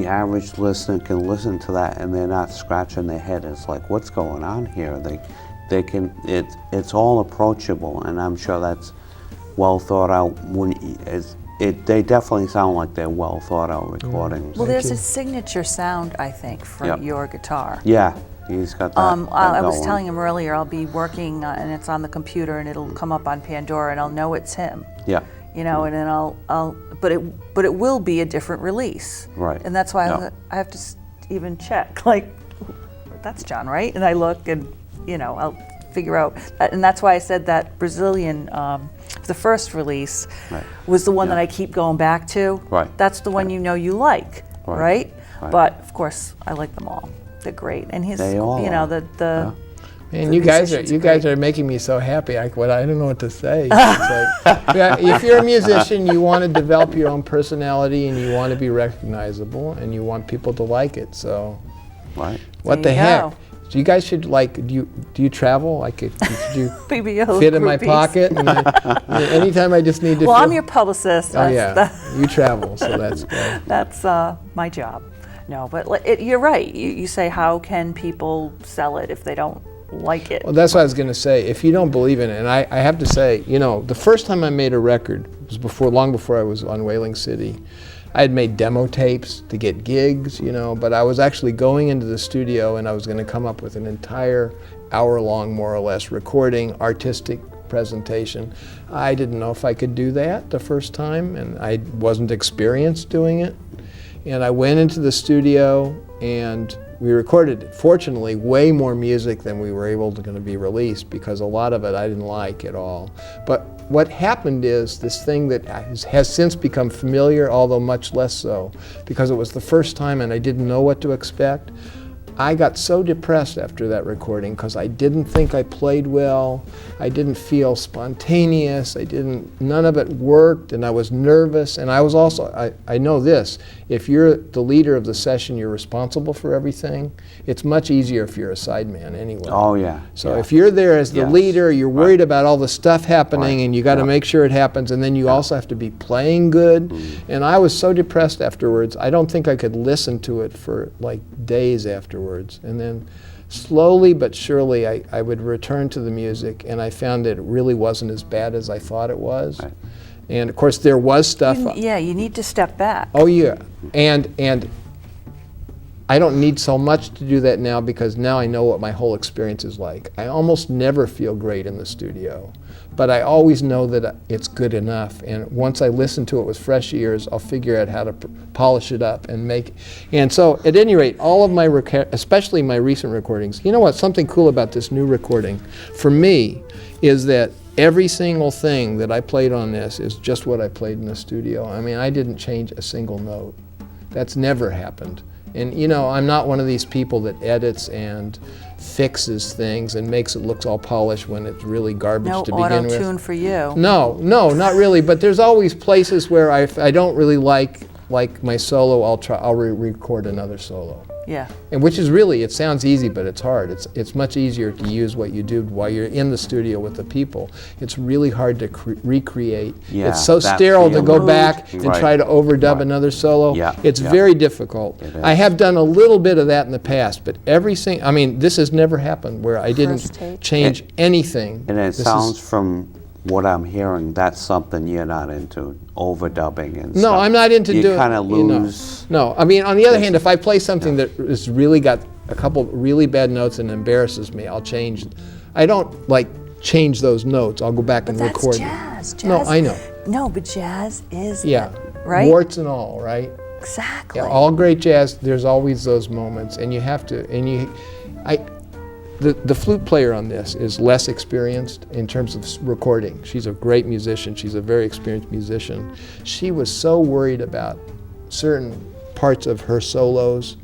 The average listener can listen to that and they're not scratching their head. It's like, what's going on here? They can, it's all approachable, and I'm sure that's well thought out. They definitely sound like they're well thought out recordings. Well, there's a signature sound, I think, from your guitar. Yeah, he's got that. I was telling him earlier, I'll be working and it's on the computer and it'll come up on Pandora and I'll know it's him. Yeah. You know, and then but it will be a different release. Right. And that's why I have to even check, like, that's John, right? And I look and, you know, I'll figure out, and that's why I said that Brazilian, the first release was the one that I keep going back to. Right. That's the one you know you like, right? But of course, I like them all. They're great. And his, They all you know, Man, you guys are making me so happy. I don't know what to say. It's like, if you're a musician, you want to develop your own personality, and you want to be recognizable, and you want people to like it. So, what the heck? So you guys should, like, do you travel? Like, could you fit in my pocket? And anytime I just need to. Well, I'm your publicist. Oh yeah, you travel, so that's good. That's my job. No, but you're right. You say, how can people sell it if they don't like it? Well, that's what I was going to say. If you don't believe in it, and I have to say, you know, the first time I made a record was long before I was on Whaling City. I had made demo tapes to get gigs, you know, but I was actually going into the studio and I was going to come up with an entire hour-long, more or less, recording, artistic presentation. I didn't know if I could do that the first time, and I wasn't experienced doing it. And I went into the studio and we recorded, fortunately, way more music than we were able to be released, because a lot of it I didn't like at all. But what happened is this thing that has since become familiar, although much less so, because it was the first time and I didn't know what to expect. I got so depressed after that recording because I didn't think I played well. I didn't feel spontaneous. None of it worked, and I was nervous. And I was also, I know this, if you're the leader of the session, you're responsible for everything. It's much easier if you're a sideman anyway. Oh yeah. So if you're there as the leader, you're worried about all the stuff happening, and you got to make sure it happens, and then you also have to be playing good. And I was so depressed afterwards, I don't think I could listen to it for like days afterwards. And then slowly but surely I would return to the music, and I found that it really wasn't as bad as I thought it was. And of course there was stuff. You need to step back. Oh yeah, and I don't need so much to do that now, because now I know what my whole experience is like. I almost never feel great in the studio, but I always know that it's good enough. And once I listen to it with fresh ears, I'll figure out how to polish it up and make. And so, at any rate, all of my, especially my recent recordings, you know what? Something cool about this new recording, for me, is that every single thing that I played on this is just what I played in the studio. I mean, I didn't change a single note. That's never happened. And you know, I'm not one of these people that edits and fixes things and makes it look all polished when it's really garbage to begin with. No auto-tune for you. No, not really. But there's always places where I don't really like my solo. I'll re-record another solo. Yeah. And which is really, it sounds easy, but it's hard. It's much easier to use what you do while you're in the studio with the people. It's really hard to recreate. Yeah, it's so sterile to go back and Right. try to overdub another solo. Yeah, It's yeah. very difficult. It I is. have done a little bit of that in the past, but I mean, this has never happened where I First didn't take. change anything. And it This is- sounds from what I'm hearing, that's something you're not into, overdubbing and No, stuff. I'm not into doing. You kind of lose. No, I mean, on the other hand, if I play something that has really got a couple really bad notes and embarrasses me, I'll change. I don't like change those notes. I'll go back and That's record jazz. them. No, I know. No, but jazz is Right? Warts and all, right? Exactly. Yeah, all great jazz, there's always those moments, and you have to, the flute player on this is less experienced in terms of recording. She's a great musician. She's a very experienced musician. She was so worried about certain parts of her solos,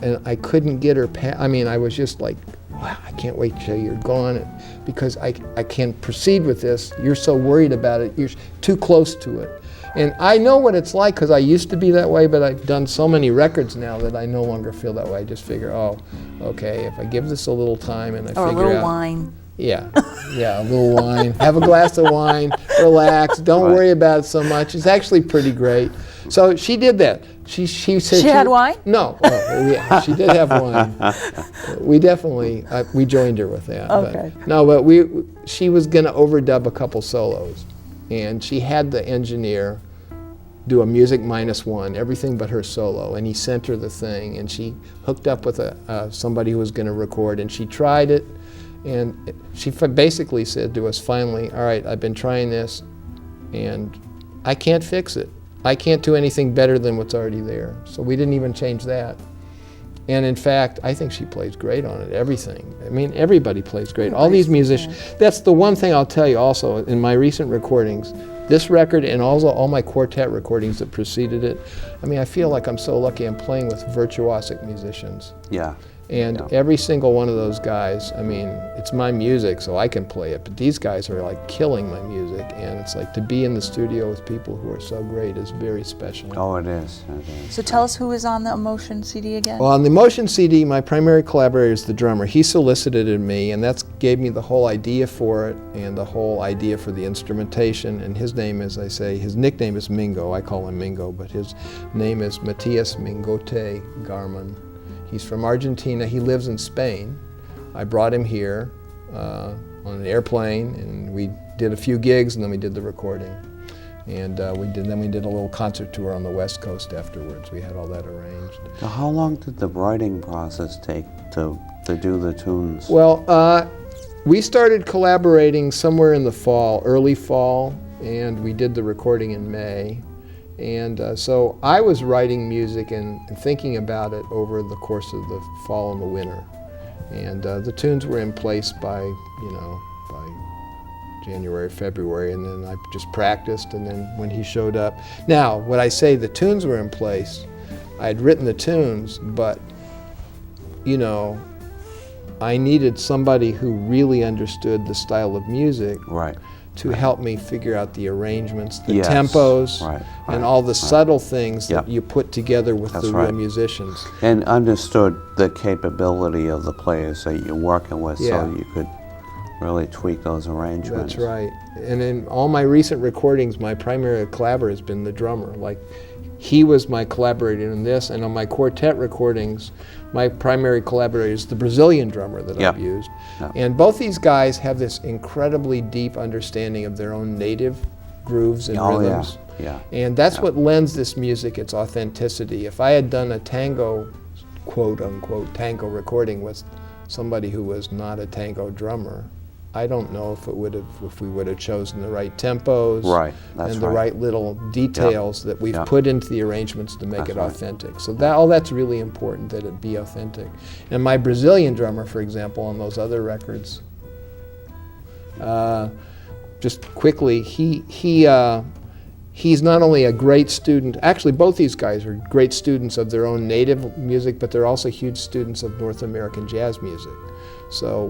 and I couldn't get her I was just like, wow, I can't wait till you're gone, because I can't proceed with this. You're so worried about it. You're too close to it. And I know what it's like, because I used to be that way, but I've done so many records now that I no longer feel that way. I just figure, oh, okay, if I give this a little time and I or figure a little out. wine. Yeah, yeah, a little wine. Have a glass of wine, relax, don't worry about it so much. It's actually pretty great. So she did that. She said She had wine? No, yeah, she did have wine. We definitely, we joined her with that. Okay. But she was going to overdub a couple solos. And she had the engineer do a music -1, everything but her solo, and he sent her the thing, and she hooked up with somebody who was going to record, and she tried it, and she basically said to us finally, all right, I've been trying this, and I can't fix it. I can't do anything better than what's already there. So we didn't even change that. And in fact, I think she plays great on it, everything. I mean, everybody plays great. All these musicians, that's the one thing I'll tell you also, in my recent recordings, this record and also all my quartet recordings that preceded it, I mean, I feel like I'm so lucky I'm playing with virtuosic musicians. Yeah. And every single one of those guys, I mean, it's my music, so I can play it, but these guys are like killing my music, and it's like to be in the studio with people who are so great is very special. Oh, it is. So tell us who is on the Emotion CD again? Well, on the Emotion CD, my primary collaborator is the drummer. He solicited me, and that gave me the whole idea for it and the whole idea for the instrumentation. And his name, as I say, his nickname is Mingo. I call him Mingo, but his name is Matias Mingote Garman. He's from Argentina. He lives in Spain. I brought him here on an airplane, and we did a few gigs, and then we did the recording. And we did a little concert tour on the West Coast afterwards. We had all that arranged. So how long did the writing process take to do the tunes? Well, we started collaborating somewhere in the fall, early fall, and we did the recording in May. And so I was writing music and thinking about it over the course of the fall and the winter. And the tunes were in place by January, February, and then I just practiced, and then when he showed up. Now, when I say the tunes were in place, I had written the tunes, but, you know, I needed somebody who really understood the style of music. Right. To help me figure out the arrangements, the Yes. tempos, and all the right. subtle things that Yep. you put together with That's the right. real musicians. And understood the capability of the players that you're working with, Yeah. so you could really tweak those arrangements. That's right. And in all my recent recordings, my primary collaborator has been the drummer. Like, he was my collaborator in this, and on my quartet recordings, my primary collaborator is the Brazilian drummer that Yep. I've used. Yep. And both these guys have this incredibly deep understanding of their own native grooves and Oh, rhythms. yeah. And that's Yeah. what lends this music its authenticity. If I had done a tango, quote unquote, tango recording with somebody who was not a tango drummer, I don't know if we would have chosen the right tempos Right, that's and the right. right little details that we've Yep. put into the arrangements to make That's it right. authentic. So all that's really important, that it be authentic. And my Brazilian drummer, for example, on those other records, just quickly, he's not only a great student, actually both these guys are great students of their own native music, but they're also huge students of North American jazz music. So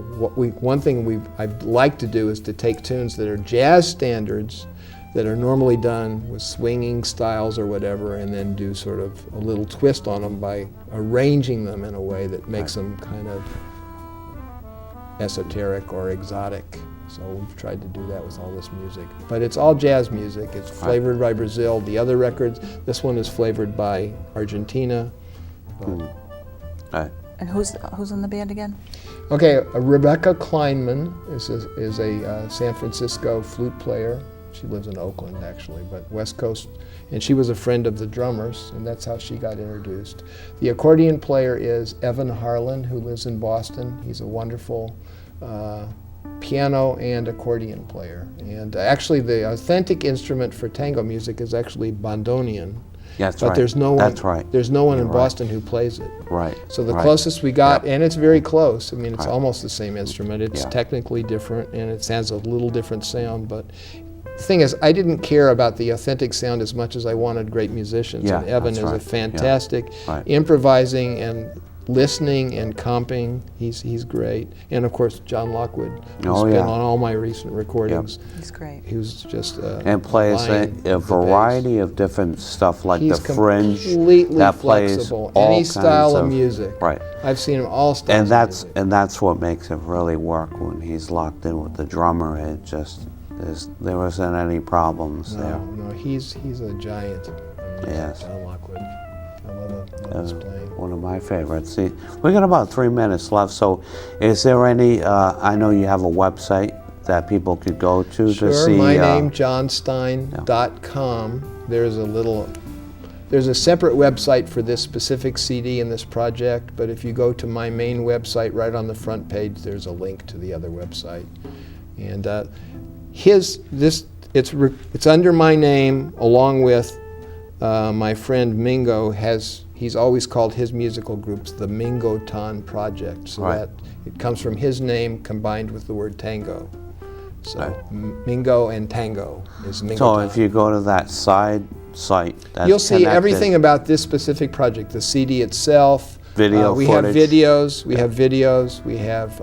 one thing I'd like to do is to take tunes that are jazz standards that are normally done with swinging styles or whatever, and then do sort of a little twist on them by arranging them in a way that makes them kind of esoteric or exotic. So we've tried to do that with all this music. But it's all jazz music. It's flavored by Brazil. The other records, this one is flavored by Argentina. Right. And who's in the band again? Okay, Rebecca Kleinman is a San Francisco flute player. She lives in Oakland, actually, but West Coast. And she was a friend of the drummers, and that's how she got introduced. The accordion player is Evan Harlan, who lives in Boston. He's a wonderful piano and accordion player. And actually, the authentic instrument for tango music is actually bandoneon. That's but right. there's no one. That's right. There's no one in You're right. Boston who plays it. Right. So the right. closest we got, Yep. and it's very close. I mean, it's Right. almost the same instrument. It's Yeah. technically different, and it sounds a little different sound. But the thing is, I didn't care about the authentic sound as much as I wanted great musicians. Yeah, And Evan that's is a right. fantastic Right. improvising and listening and comping. He's great. And of course, John Lockwood, who's Oh, been yeah. on all my recent recordings. He's great. He was just And plays lion a of the variety of different stuff, like bass. the He's Fringe completely that plays flexible. all Any kinds style of music. Right. I've seen him all styles And of music. that's what makes it really work when he's locked in with the drummer. It just there wasn't any problems there. No, he's a giant. Yes. John Lockwood. I love his playing. One of my favorites. See, we got about 3 minutes left. So, is there any? I know you have a website that people could go to Sure, to see. mynamejohnstein.com. There's a separate website for this specific CD and this project, but if you go to my main website, right on the front page, there's a link to the other website. And it's under my name, along with my friend Mingo. He's always called his musical groups the Mingoton Project, so Right. that it comes from his name combined with the word tango. So Right. Mingo and tango is Mingoton. So, if you go to that site, that's You'll see connected. everything about this specific project, the CD itself. Video we footage. have videos. We have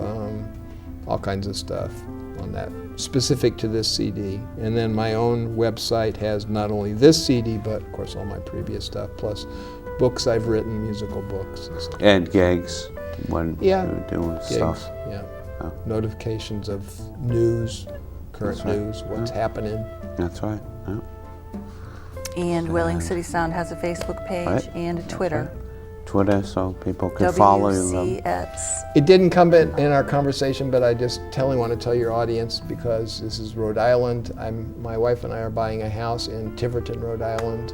all kinds of stuff on that specific to this CD. And then my own website has not only this CD, but of course all my previous stuff, plus books I've written, musical books and stuff. And gigs when Yeah. you're doing Gigs, stuff. yeah. Oh. Notifications of news, current That's right. news, what's happening. That's right. Yeah. And Whaling City Sound has a Facebook page Right. and a Twitter. Twitter, so people can follow them. WCS. It didn't come in our conversation, but I just want to tell your audience, because this is Rhode Island. My wife and I are buying a house in Tiverton, Rhode Island,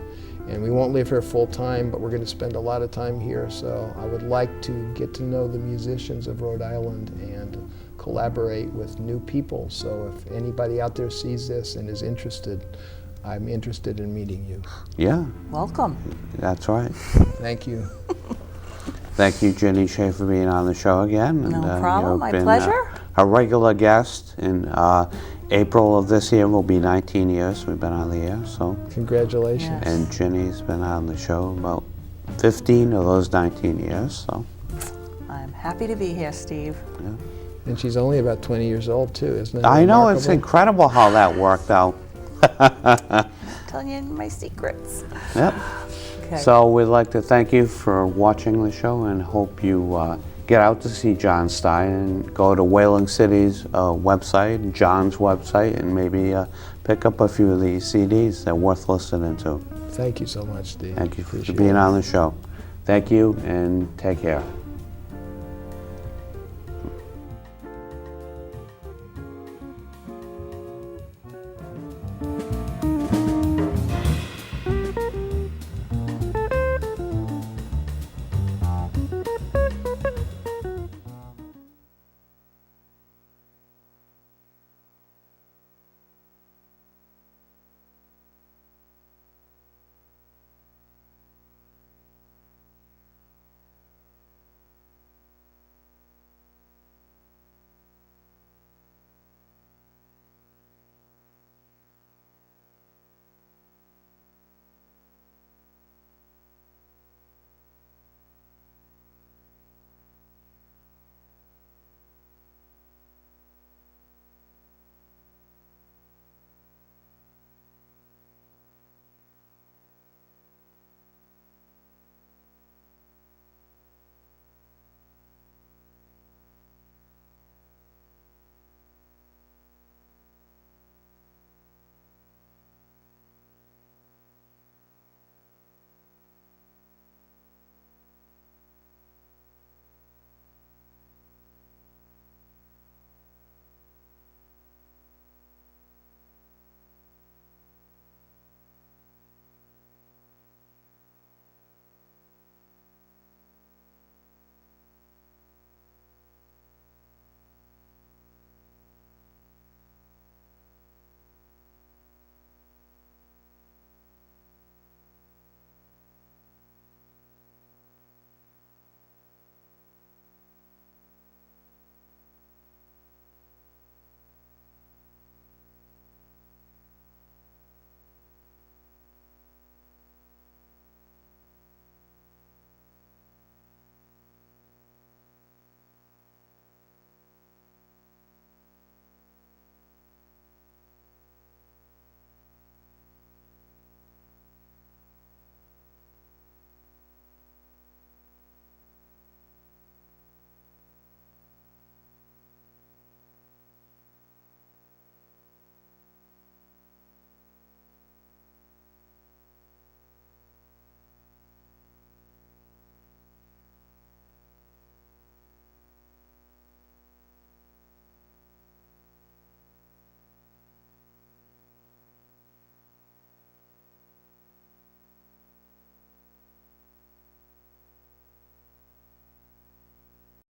and we won't live here full time, but we're going to spend a lot of time here. So I would like to get to know the musicians of Rhode Island and collaborate with new people. So if anybody out there sees this and is interested, I'm interested in meeting you. Yeah, Welcome. that's right. Thank you. Thank you, Ginny Shea, for being on the show again. No problem, you've my been, pleasure. A regular guest. In April of this year will be 19 years we've been on the air. So, Congratulations. Yes. and Ginny's been on the show about 15 of those 19 years. So, I'm happy to be here, Steve. yeah. And she's only about 20 years old, too, isn't it? I know, it's remarkable? incredible how that worked out. Telling you my secrets. Yep. Okay. So we'd like to thank you for watching the show and hope you get out to see John Stein and go to Whaling City's website, John's website, and maybe pick up a few of these CDs. They're worth listening to. Thank you so much, Steve. Thank you for Appreciate being it. on the show. Thank you and take care.